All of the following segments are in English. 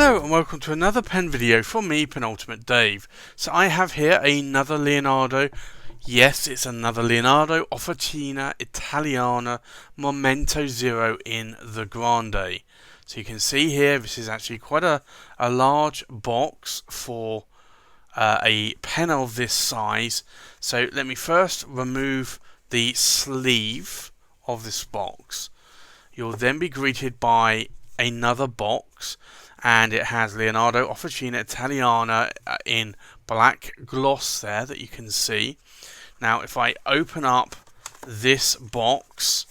Hello and welcome to another pen video from me, Penultimate Dave. So I have here another Leonardo. Yes, it's another Leonardo Officina Italiana Momento Zero in the Grande. So you can see here, this is actually quite a large box for a pen of this size. So let me first remove the sleeve of this box. You'll then be greeted by another box, and it has Leonardo Officina Italiana in black gloss there that you can see. Now if I open up this box,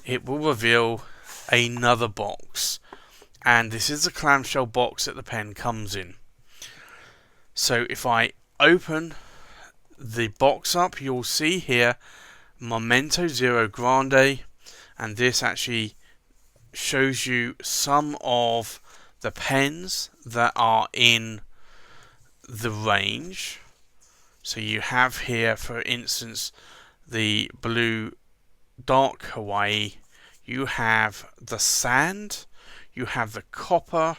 it will reveal another box, and this is the clamshell box that the pen comes in. So if I open the box up, you'll see here Momento Zero Grande, and this actually shows you some of the pens that are in the range. So you have here, for instance, the blue dark Hawaii, you have the sand, you have the copper,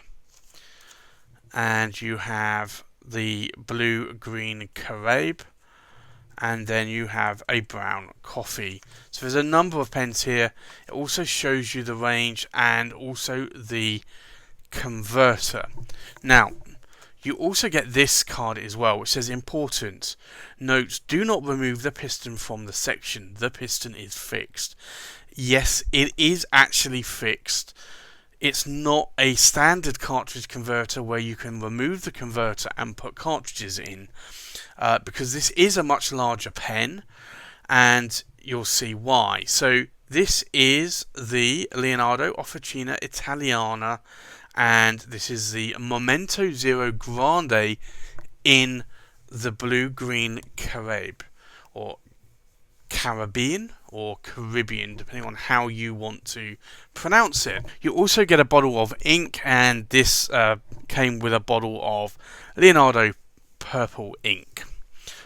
and you have the blue green Caraibi, and then you have a brown coffee. So there's a number of pens here. It also shows you the range and also the converter. Now you also get this card as well, which says important note: do not remove the piston from the section. The piston is fixed. Yes, it is actually fixed. It's not a standard cartridge converter where you can remove the converter and put cartridges in, because this is a much larger pen, and you'll see why. So this is the Leonardo Officina Italiana, and this is the Momento Zero Grande in the blue-green Caraibi, or Caribbean, or Caribbean, depending on how you want to pronounce it. You also get a bottle of ink, and this came with a bottle of Leonardo purple ink.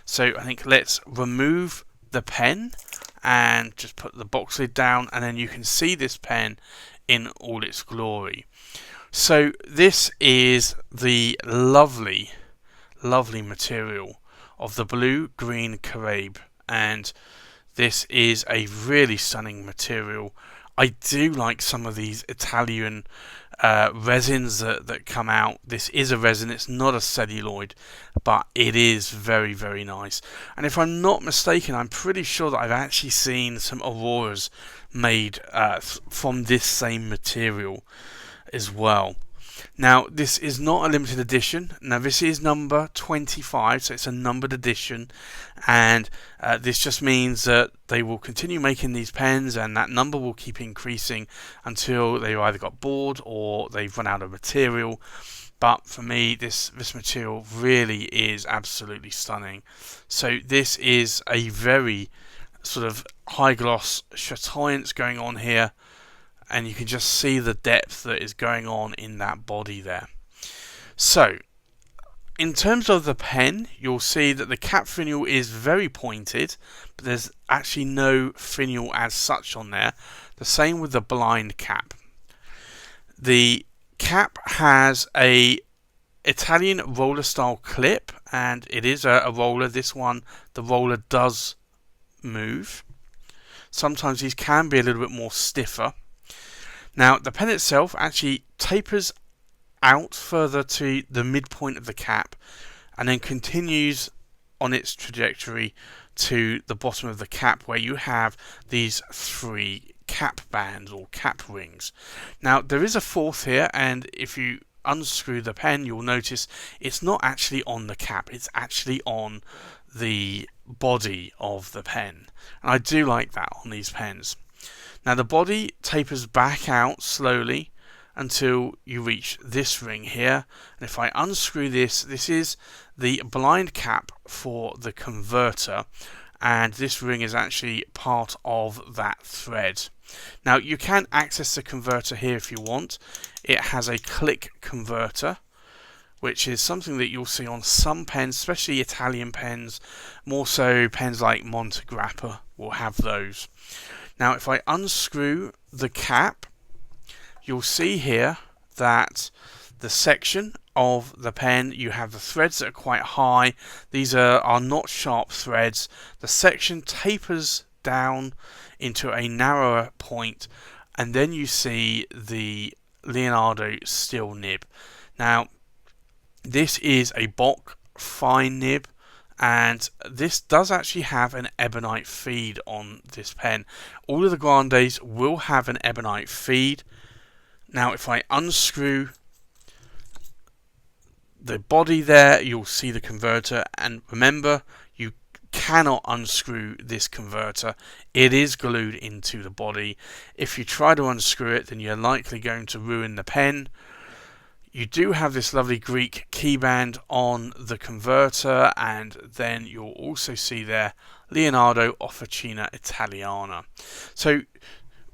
So I think let's remove the pen and just put the box lid down, and then you can see this pen in all its glory. So this is the lovely material of the blue-green Caraibi, and this is a really stunning material. I do like some of these Italian resins that come out. This is a resin, it's not a celluloid, but it is very, very nice. And if I'm not mistaken, I'm pretty sure that I've actually seen some Auroras made from this same material as well. Now this is not a limited edition. Now this is number 25, so it's a numbered edition, and this just means that they will continue making these pens, and that number will keep increasing until they've either got bored or they've run out of material. But for me, this material really is absolutely stunning. So this is a very sort of high gloss chatoyance going on here, and you can just see the depth that is going on in that body there. So in terms of the pen, you'll see that the cap finial is very pointed, but there's actually no finial as such on there. The same with the blind cap. The cap has a Italian roller style clip, and it is a roller. This one, the roller does move. Sometimes these can be a little bit more stiffer. Now the pen itself actually tapers out further to the midpoint of the cap, and then continues on its trajectory to the bottom of the cap, where you have these three cap bands or cap rings. Now there is a fourth here, and if you unscrew the pen, you'll notice it's not actually on the cap, it's actually on the body of the pen, and I do like that on these pens. Now the body tapers back out slowly until you reach this ring here, and if I unscrew this, this is the blind cap for the converter, and this ring is actually part of that thread. Now you can access the converter here if you want. It has a click converter, which is something that you'll see on some pens, especially Italian pens. More so pens like Monte Grappa will have those. Now if I unscrew the cap, you'll see here that the section of the pen. You have the threads that are quite high. These are not sharp threads. The section tapers down into a narrower point, and then you see the Leonardo steel nib. Now, this is a Bock fine nib, and this does actually have an ebonite feed on this pen. All of the Grandes will have an ebonite feed. Now, if I unscrew the body there, you'll see the converter, and remember, you cannot unscrew this converter. It is glued into the body. If you try to unscrew it, then you're likely going to ruin the pen. You do have this lovely Greek keyband on the converter, and then you'll also see there Leonardo Officina Italiana. So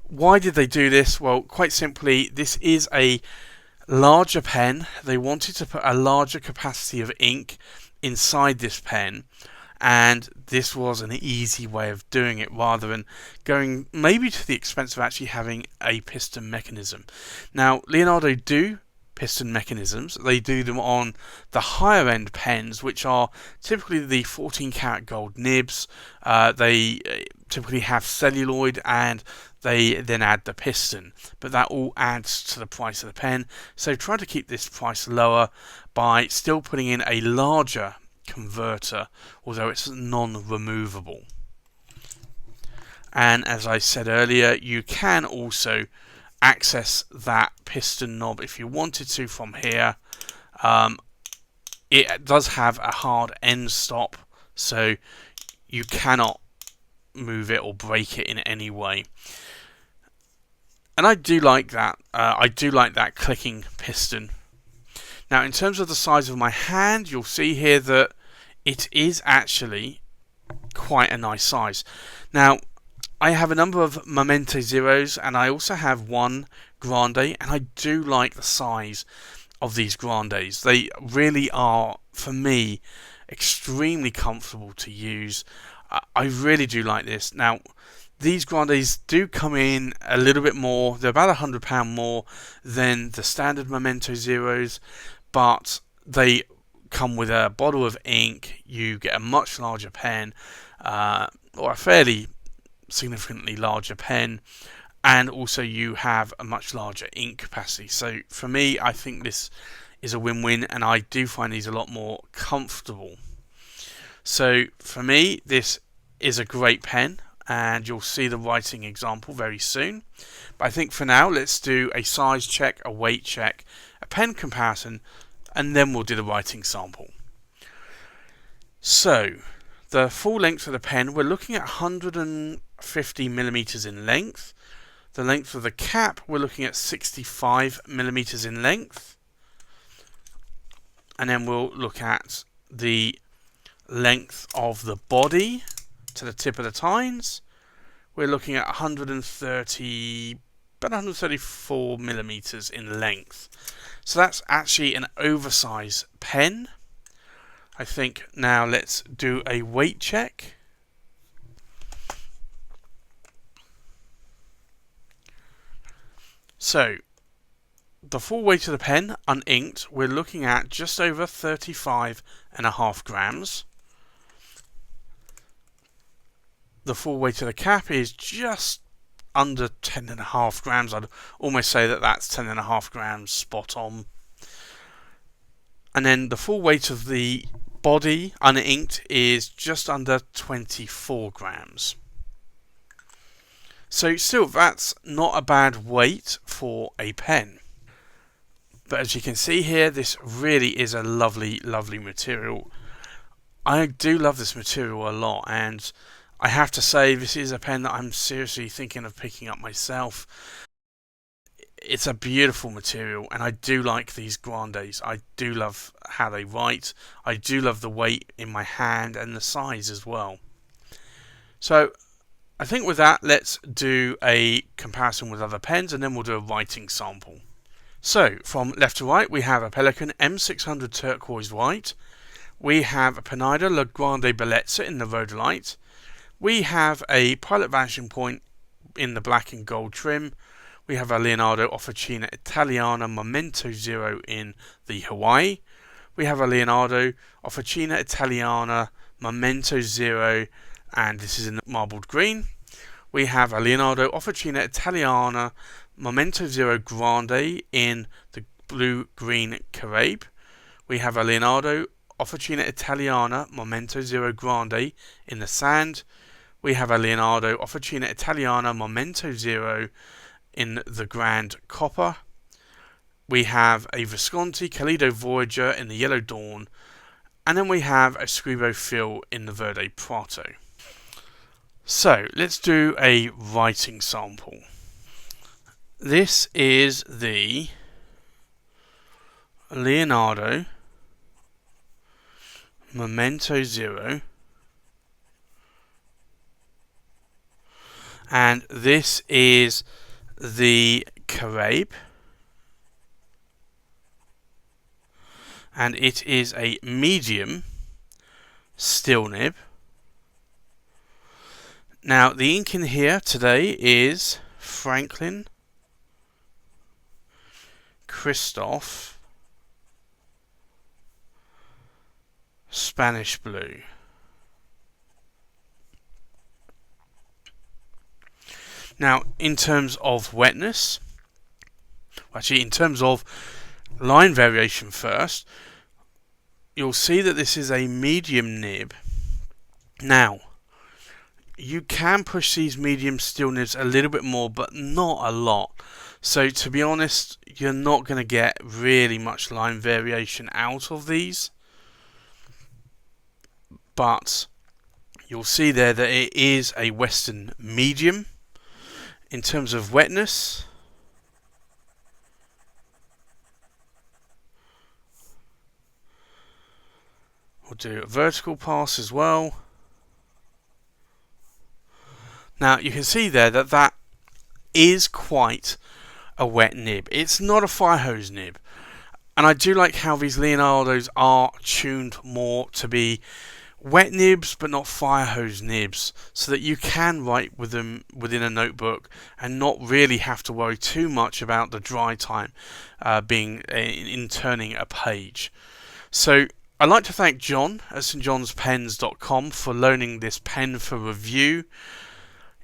why did they do this? Well, quite simply, this is a larger pen. They wanted to put a larger capacity of ink inside this pen, and this was an easy way of doing it rather than going maybe to the expense of actually having a piston mechanism. Now, Leonardo do piston mechanisms. They do them on the higher end pens, which are typically the 14 karat gold nibs. They typically have celluloid, and they then add the piston, but that all adds to the price of the pen. So try to keep this price lower by still putting in a larger converter, although it's non-removable. And as I said earlier, you can also access that piston knob if you wanted to from here. It does have a hard end stop, so you cannot move it or break it in any way. And I do like that. I do like that clicking piston. Now, in terms of the size of my hand, you'll see here that it is actually quite a nice size. Now, I have a number of Momento Zeros, and I also have one Grande, and I do like the size of these Grandes. They really are, for me, extremely comfortable to use. I really do like this. Now, these Grandes do come in a little bit more. They're about £100 more than the standard Momento Zeros, but they come with a bottle of ink. You get a much larger pen, or a fairly significantly larger pen, and also you have a much larger ink capacity. So for me, I think this is a win-win, and I do find these a lot more comfortable. So for me, this is a great pen, and you'll see the writing example very soon. But I think for now, let's do a size check, a weight check, a pen comparison, and then we'll do the writing sample. So the full length of the pen, we're looking at 150 millimeters in length. The length of the cap, we're looking at 65 millimeters in length. And then we'll look at the length of the body to the tip of the tines. We're looking at 134 millimeters in length. So that's actually an oversized pen. I think now let's do a weight check. So the full weight of the pen, uninked, we're looking at just over 35.5 grams. The full weight of the cap is just under 10.5 grams. I'd almost say that that's 10.5 grams spot on. And then the full weight of the body, uninked, is just under 24 grams. So still, that's not a bad weight for a pen. But as you can see here, this really is a lovely, lovely material. I do love this material a lot, and I have to say this is a pen that I'm seriously thinking of picking up myself. It's a beautiful material, and I do like these Grandes. I do love how they write. I do love the weight in my hand and the size as well. So I think with that, let's do a comparison with other pens, and then we'll do a writing sample. So from left to right, we have a Pelikan M600 turquoise white. We have a Pinida La Grande Bellezza in the rhodolite. We have a Pilot Vanishing Point in the black and gold trim. We have a Leonardo Officina Italiana Momento Zero in the Hawaii. We have a Leonardo Officina Italiana Momento Zero, and this is in the marbled green. We have a Leonardo Officina Italiana Momento Zero Grande in the blue-green Caraibi. We have a Leonardo Officina Italiana Momento Zero Grande in the sand. We have a Leonardo Officina Italiana Momento Zero in the Grand Copper. We have a Visconti Calido Voyager in the Yellow Dawn. And then we have a Scribo Phil in the Verde Prato. So, let's do a writing sample. This is the Leonardo Momento Zero, and this is the Caraibi, and it is a medium steel nib. Now the ink in here today is Franklin Christoph Spanish Blue. Now, in terms of wetness, actually in terms of line variation first, you'll see that this is a medium nib. Now, you can push these medium steel nibs a little bit more, but not a lot. So to be honest, you're not going to get really much line variation out of these. But you'll see there that it is a Western medium. In terms of wetness, we'll do a vertical pass as well. Now you can see there that that is quite a wet nib. It's not a fire hose nib. And I do like how these Leonardos are tuned more to be wet nibs but not fire hose nibs, so that you can write with them within a notebook and not really have to worry too much about the dry time being in turning a page. So I'd like to thank John at stjohnspens.com for loaning this pen for review.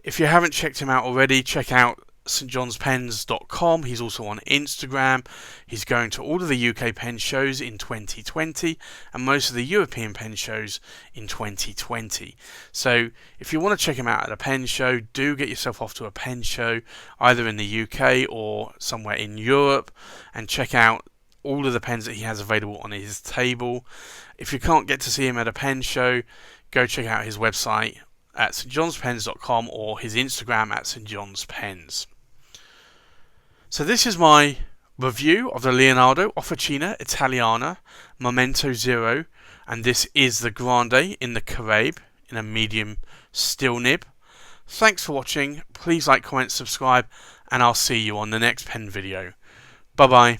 If you haven't checked him out already, check out stjohnspens.com. He's also on Instagram. He's going to all of the UK pen shows in 2020 and most of the European pen shows in 2020. So if you want to check him out at a pen show, do get yourself off to a pen show either in the UK or somewhere in Europe and check out all of the pens that he has available on his table. If you can't get to see him at a pen show, go check out his website at stjohnspens.com or his Instagram at stjohnspens. So this is my review of the Leonardo Officina Italiana Momento Zero, and this is the Grande in the Caraibi in a medium steel nib. Thanks for watching. Please like, comment, subscribe, and I'll see you on the next pen video. Bye bye.